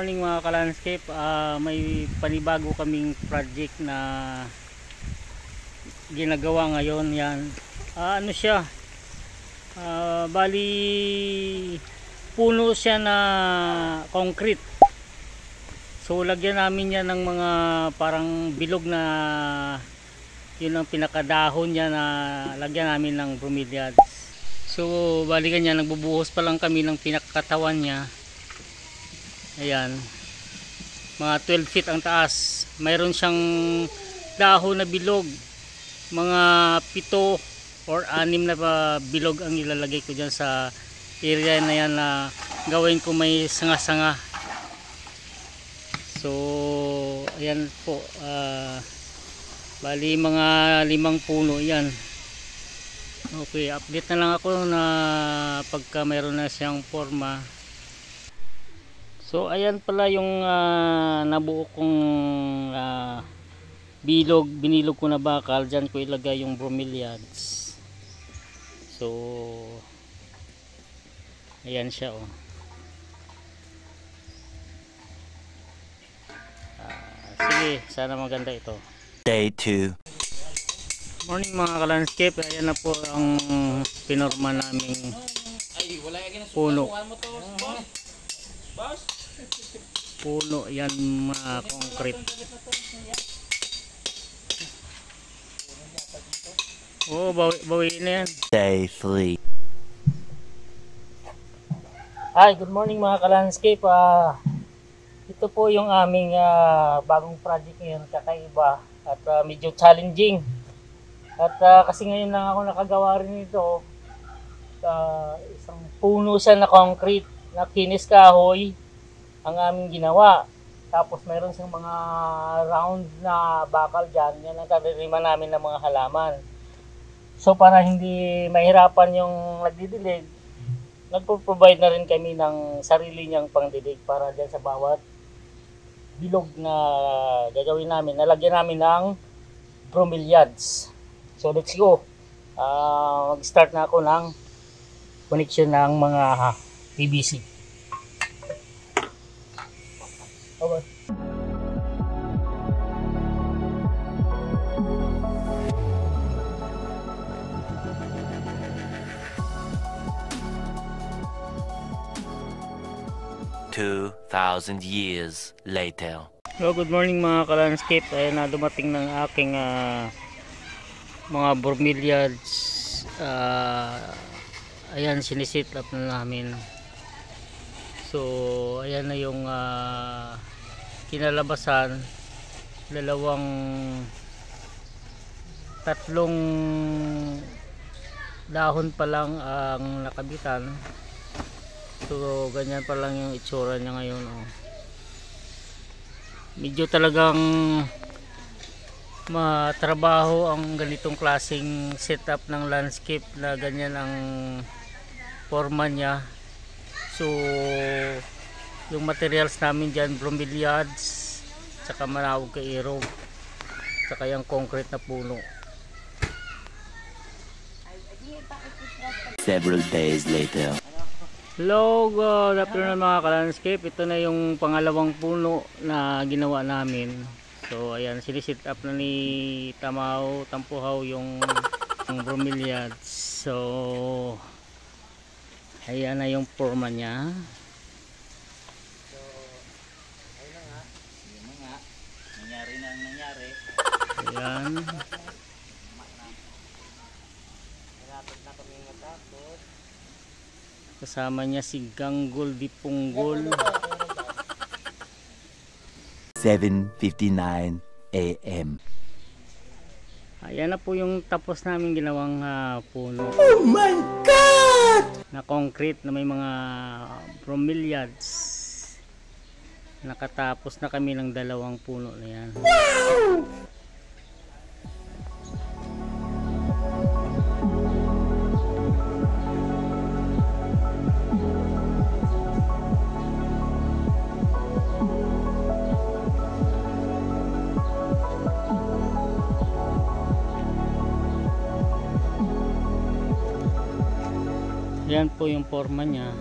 morning mga ka-landscape. May panibago kaming project na ginagawa ngayon. Yan. Ano siya? Bali puno siya na concrete. So lagyan namin yan ng mga parang bilog na, yun ang pinakadahon niya, na lagyan namin ng bromeliads. So bali ganyan, nagbubuhos pa lang kami ng pinakakatawan niya. Ayan, mga 12 feet ang taas. Mayroon siyang dahon na bilog, mga 7 or 6 na bilog ang ilalagay ko dyan sa area na yan, na gawin ko may sanga-sanga. So ayan po, bali mga 5 puno yan. Okay, update na lang ako na pagka mayroon na siyang forma. So ayan pala yung nabuo kong binilog ko na bakal. Diyan ko ilagay yung bromeliads. So ayan siya, oh. Sige, sana maganda ito. Day 2. Morning mga ka-landscape. Ayan na po ang pinorma naming puno. Puno yan, mga concrete. Oh, bawiin na yan. Day 3. Hi, good morning mga ka-landscape. Ito po yung aming bagong project ngayon, kakaiba at medyo challenging. At kasi ngayon lang ako nakagawa rin ito. Isang puno siya na concrete na kinis kahoy ang aming ginawa. Tapos mayroon siyang mga round na bakal dyan. Yan ang tadirima namin ng mga halaman. So para hindi mahirapan yung nagdidilig, nagpo-provide na rin kami ng sarili niyang pangdidig para dyan sa bawat bilog na gagawin namin. Nalagyan namin ng bromeliads. So let's go. Mag-start na ako ng connection ng mga PVC. Okay. $2,000 years later. Hello, good morning mga ka-landscape. Ayan na, dumating ng aking mga bromeliads. Ayan, sinisit up na namin. So ayan na yung kinalabasan. Tatlong dahon pa lang ang nakabitan. So ganyan pa lang yung itsura niya ngayon, oh. Medyo talagang matrabaho ang ganitong klaseng setup ng landscape na ganyan ang forma niya. So yung materials namin dyan, bromeliads, tsaka manawag kairo, tsaka yung concrete na puno. Several days later. Hello, good afternoon mga ka-landscape. Ito na yung pangalawang puno na ginawa namin. So ayan, sinisit up na ni Tampuhaw yung bromeliads. So ayan na yung forma niya. So ayun na nga. Yun na nga. Nangyari na ang nangyari. Ayan. Kasama niya si Ganggol di Punggol. 7:59 AM. Ayan na po yung tapos namin ginawang puno. Oh my God! Na concrete na may mga bromeliads. Nakatapos na kami ng 2 puno na yan. Wow! Yan po yung forma niya.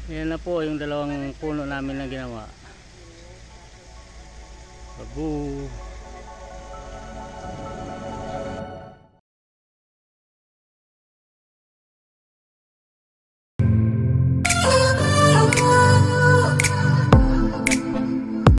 Yan na po yung dalawang puno namin na ginawa. Babu.